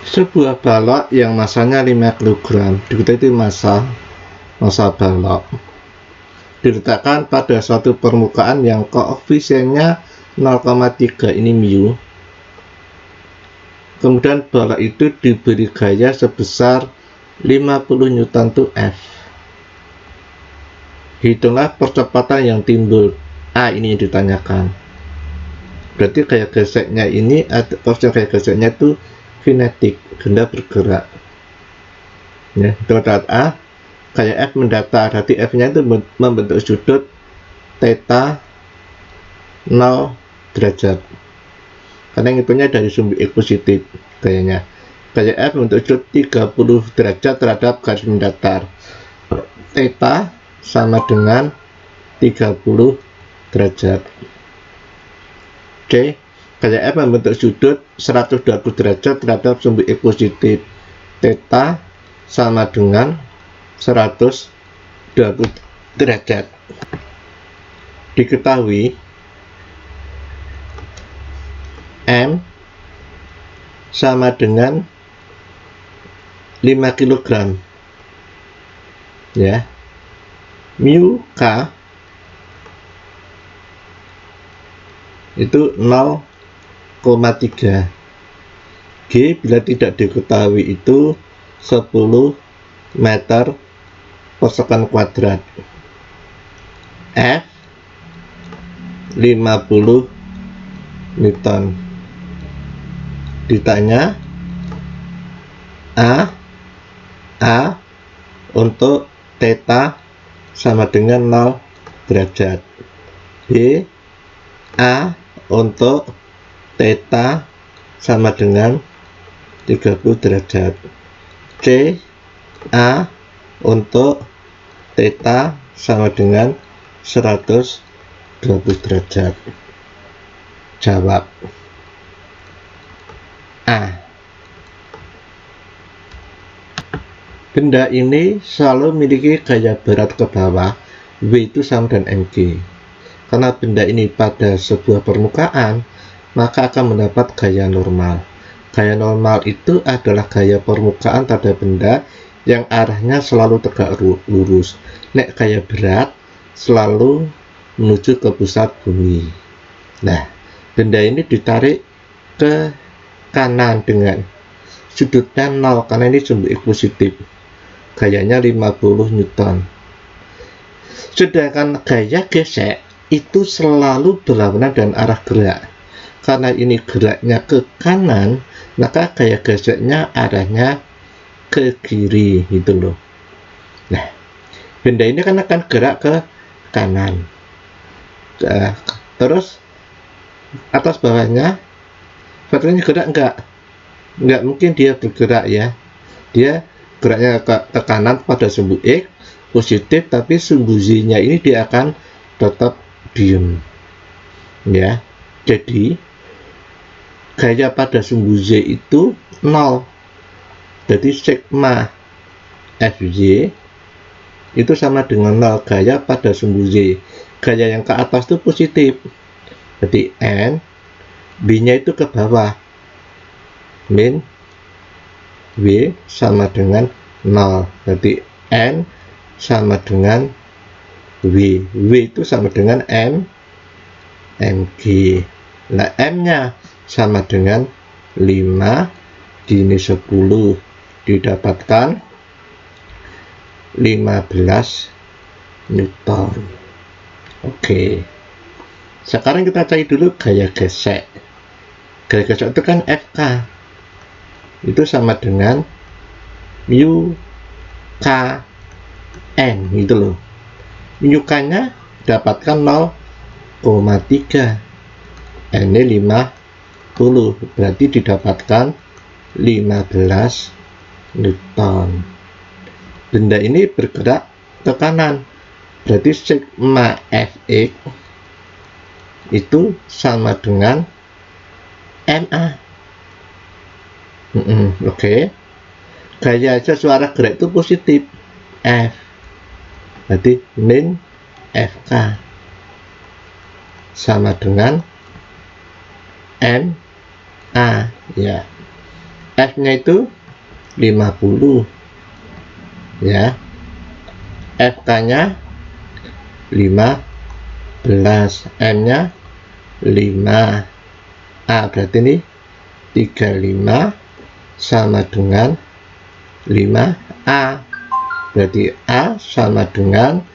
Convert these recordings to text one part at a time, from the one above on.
Sebuah balok yang masanya 5 kg, diketahui massa balok, diletakkan pada suatu permukaan yang koefisiennya 0,3, ini mu. Kemudian balok itu diberi gaya sebesar 50 Newton to F. Hitunglah percepatan yang timbul. Ini yang ditanyakan. Berarti gaya geseknya ini, proses gaya geseknya itu kinetik, benda bergerak. Ya, itu adalah A. Gaya F mendatar, berarti F-nya itu membentuk sudut theta 0 derajat. Karena ngitungnya dari sumbu X positif gayanya. Gaya F membentuk sudut 30 derajat terhadap garis mendatar. Theta sama dengan 30 derajat. C. Gaya F membentuk sudut 120 derajat terhadap sumbu X positif. Theta sama dengan 120 derajat. Diketahui M sama dengan 5 kg. Ya. Mu K itu 0,3. G bila tidak diketahui itu 10 meter per second kuadrat. F 50 Newton. Ditanya A untuk theta sama dengan 0 derajat. B. A untuk theta sama dengan 30 derajat. C. A untuk theta sama dengan 120 derajat. Jawab A. Benda ini selalu memiliki gaya berat ke bawah, W itu sama dengan mg. Karena benda ini pada sebuah permukaan, maka akan mendapat gaya normal. Gaya normal itu adalah gaya permukaan terhadap benda yang arahnya selalu tegak lurus. Nek gaya berat selalu menuju ke pusat bumi. Nah, benda ini ditarik ke kanan dengan sudutnya 0 karena ini sumbu X positif. Gayanya 50 Newton. Sedangkan gaya gesek itu selalu berlawanan dengan arah gerak. Karena ini geraknya ke kanan, maka gaya geseknya arahnya ke kiri gitu loh. Nah, benda ini kan akan gerak ke kanan. Terus atas bawahnya baterainya gerak enggak mungkin dia bergerak ya. Dia geraknya ke kanan pada sumbu X positif, tapi sumbu Z-nya ini dia akan tetap diem ya. Jadi gaya pada sumbu Z itu 0. Jadi sigma Fz itu sama dengan 0. Gaya pada sumbu Z, gaya yang ke atas itu positif, jadi N, B nya itu ke bawah, min W sama dengan 0. Jadi N sama dengan W. W itu sama dengan mg. Nah, M nya sama dengan 5 dini 10, didapatkan 15 Newton. Oke. Sekarang kita cari dulu gaya gesek. Gaya gesek itu kan Fk. Itu sama dengan mu k n gitu loh. Mu k nya dapatkan 0,3, n ini 50, berarti didapatkan 15 Newton. Benda ini bergerak ke kanan, berarti sigma Fx itu sama dengan ma. Oke. Gaya sesuara gerak itu positif, F. Berarti min Fk sama dengan ma ya. F nya itu 50 ya, FK nya 15, N nya 5, A berarti ini 35 sama dengan 5A, berarti A sama dengan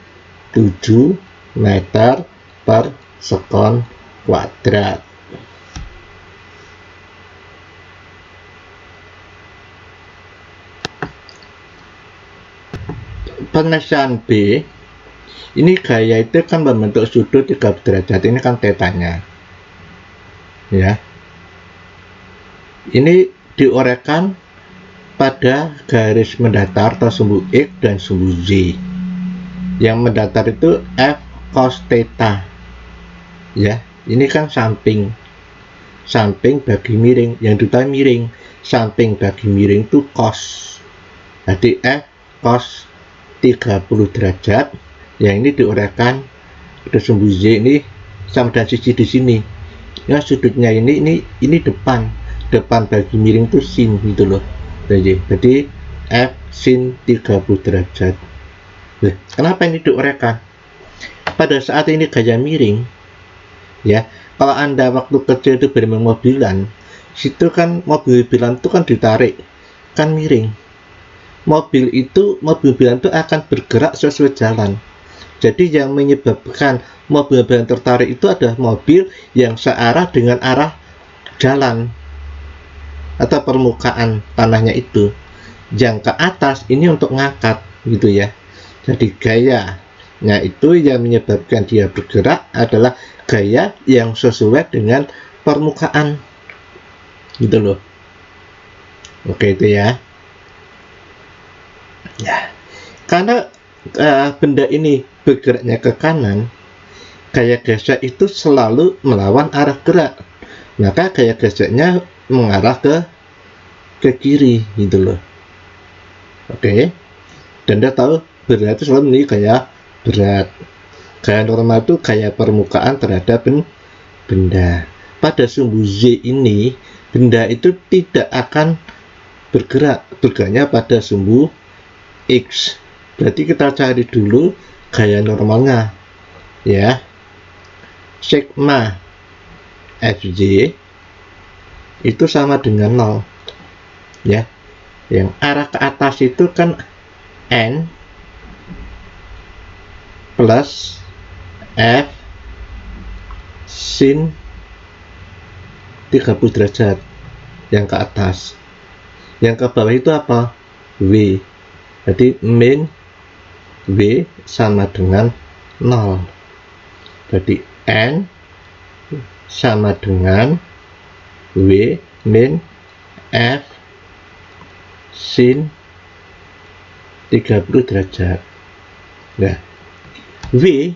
7 meter per sekon kuadrat. Penelitian B, ini gaya itu kan membentuk sudut 30 derajat, ini kan tetanya ya. Ini diuraikan pada garis mendatar atau sumbu X dan sumbu Z. Yang mendatar itu F cos theta ya, ini kan samping bagi miring, yang duta miring, samping bagi miring itu cos, jadi F cos 30 derajat. Yang ini diuraikan pada sumbu Z ini sama dengan sisi di sini ya, sudutnya ini depan bagi miring itu sin gitu loh. Jadi F sin 30 derajat. Nah, kenapa ini diuraikan? Pada saat ini gaya miring ya, kalau Anda waktu kecil itu bermain mobilan, situ kan mobil-mobilan itu kan ditarik, kan miring. Mobil-mobilan itu akan bergerak sesuai jalan. Jadi yang menyebabkan mobil-mobilan tertarik itu adalah mobil yang searah dengan arah jalan atau permukaan tanahnya itu. Yang ke atas ini untuk ngangkat gitu ya. Jadi gayanya itu yang menyebabkan dia bergerak adalah gaya yang sesuai dengan permukaan gitu loh. Oke, itu ya. Ya, karena benda ini bergeraknya ke kanan, gaya gesek itu selalu melawan arah gerak, maka gaya geseknya mengarah ke kiri gitu loh. Oke, dan Anda tahu berat itu selalu memiliki gaya berat. Gaya normal itu gaya permukaan terhadap benda. Pada sumbu Z ini, benda itu tidak akan bergeraknya pada sumbu X. Berarti kita cari dulu gaya normalnya ya. Sigma Fj itu sama dengan 0 ya. Yang arah ke atas itu kan N plus F sin 30 derajat yang ke atas. Yang ke bawah itu apa? W. Jadi min W sama dengan 0. Jadi N sama dengan W min F sin 30 derajat. Nah, W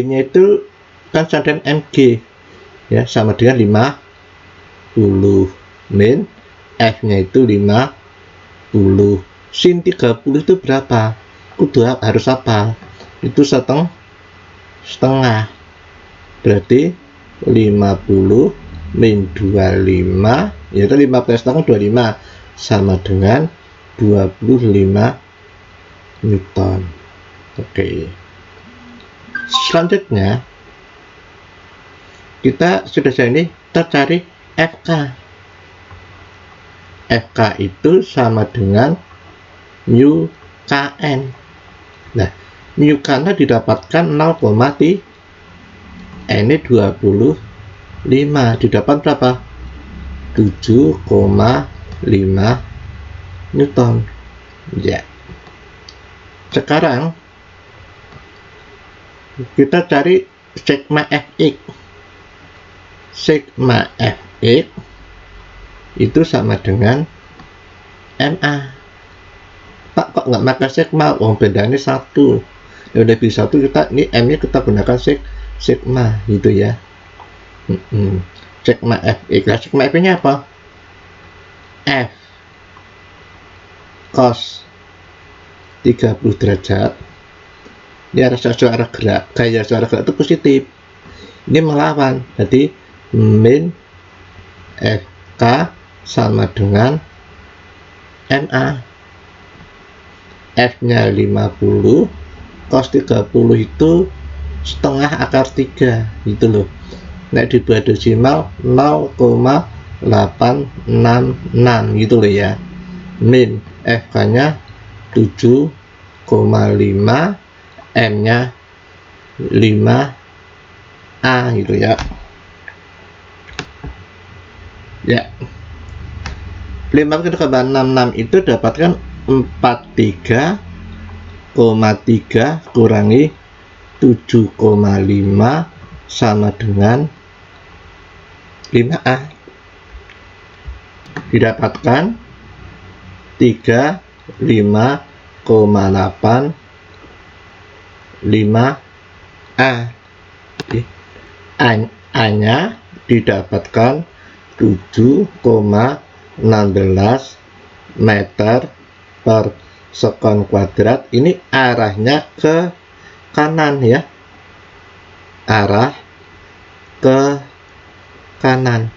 nya itu kan sama dengan mg ya, sama dengan 50 min F nya itu 50. Sin 30 itu berapa? Kudu harus apa? Itu setengah. Berarti 50 min 25 yaitu 15,5 25 sama dengan 25 Newton. Oke. Selanjutnya kita sudah ini kita cari FK. FK itu sama dengan mu Kn. Nah, mu Kn didapatkan 0,3 ini 25, didapat berapa? 7,5 Newton ya. Sekarang kita cari sigma Fx. Sigma Fx itu sama dengan MA. Pak, kok nggak pakai sigma? Bedanya 1. Ya udah bisa tuh kita ini M nya kita gunakan sigma gitu ya. Sigma Fx. Nah, sigma F nya apa? F cos 30 derajat. Ini arah gerak. Gaya arah gerak itu positif. Ini melawan. Jadi min FK sama dengan MA. F-nya 50, cos 30 itu setengah akar 3 gitu loh. Nek dibuat desimal 0,866 gitu loh ya. Min FK-nya 7,5, M-nya 5A gitu ya. Ya. 5,66 itu dapatkan 43,3 kurangi 7,5 sama dengan 5A. Didapatkan 35,85A. A-nya didapatkan 7,16 meter per sekon kuadrat. Ini arahnya ke kanan ya, arah ke kanan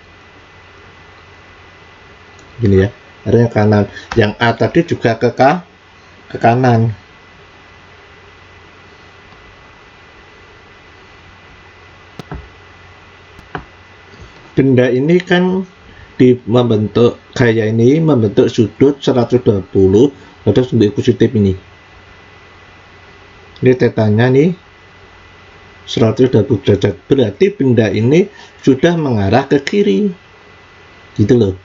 gini ya, arahnya kanan. Yang A tadi juga ke kanan. Benda ini kan membentuk gaya ini membentuk sudut 120 pada sudut positif ini. Ini tetanya nih 120 derajat, berarti benda ini sudah mengarah ke kiri gitu loh.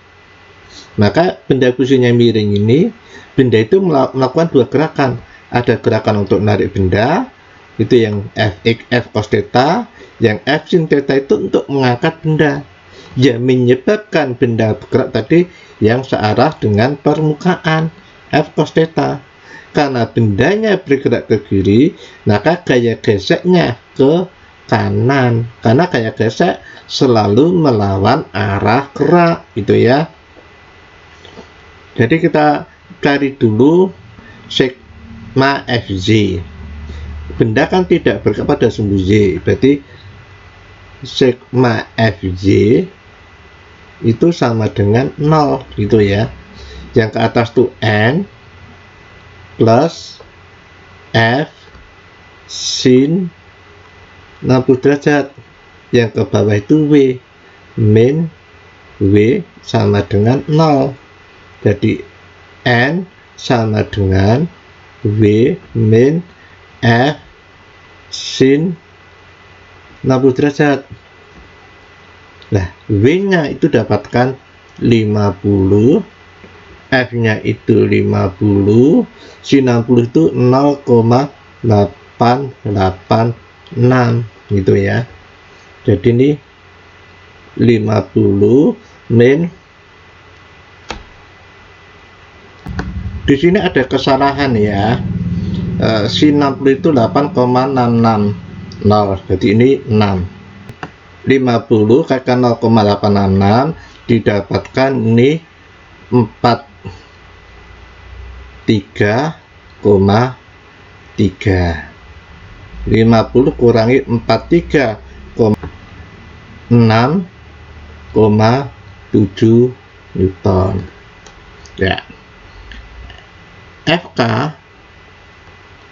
Maka benda posisinya miring ini, benda itu melakukan dua gerakan. Ada gerakan untuk narik benda, itu yang Fx F cos theta, yang F sin theta itu untuk mengangkat benda, yang menyebabkan benda bergerak tadi yang searah dengan permukaan F cos theta. Karena bendanya bergerak ke kiri, maka gaya geseknya ke kanan, karena gaya gesek selalu melawan arah gerak gitu ya. Jadi kita cari dulu sigma Fz. Benda kan tidak bergerak pada sumbu Z, berarti sigma Fz itu sama dengan 0 gitu ya. Yang ke atas tuh N plus F sin 60 derajat, yang ke bawah itu W, min W sama dengan 0. Jadi N sama dengan W min F sin 60 derajat. Nah, W-nya itu dapatkan 50, F-nya itu 50, sin 60 itu 0,886 gitu ya. Jadi ini 50 min, di sini ada kesalahan ya, sin 60 itu 8,660, jadi ini 6. 50 kali 0,866 didapatkan ini 43,3. 50 kurangi 43,6,7 Newton ya. FK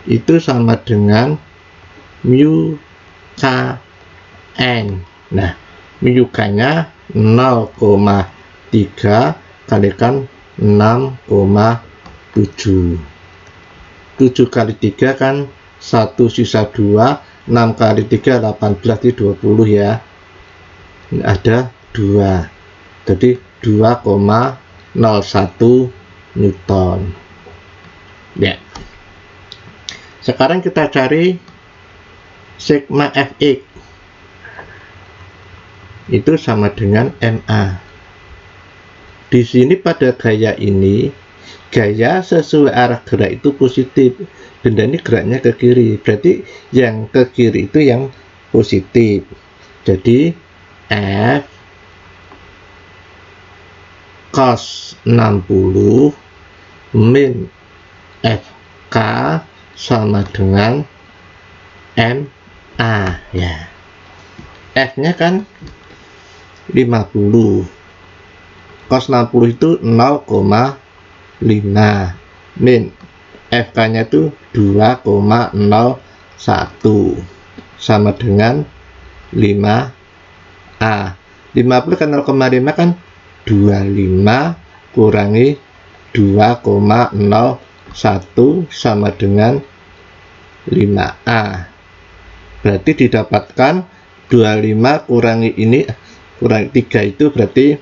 itu sama dengan mu Kn. Nah, mu K-nya 0,3 kalikan 6,7. 7 kali 3 kan 1 sisa 2, 6 kali 3 18 di 20 ya. Ini ada 2. Jadi 2,01 Newton. Ya. Sekarang kita cari sigma Fx. Itu sama dengan MA. Di sini pada gaya ini, gaya sesuai arah gerak itu positif. Benda ini geraknya ke kiri, berarti yang ke kiri itu yang positif. Jadi F cos 60 min FK sama dengan MA ya. F-nya kan 50, cos 60 itu 0,5 min FK nya itu 2,01 sama dengan 5A. 50 kan 0,5 kan 25 kurangi 2,01 sama dengan 5A. Berarti didapatkan 25 kurangi ini kurangi 3 itu berarti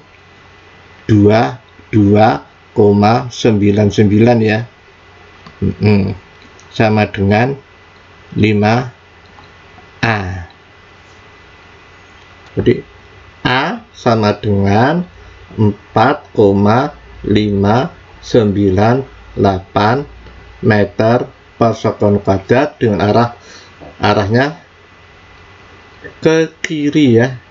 22,99 ya. Sama dengan 5A. Jadi A sama dengan 4,598 meter per sekon kuadrat dengan arahnya ke kiri ya.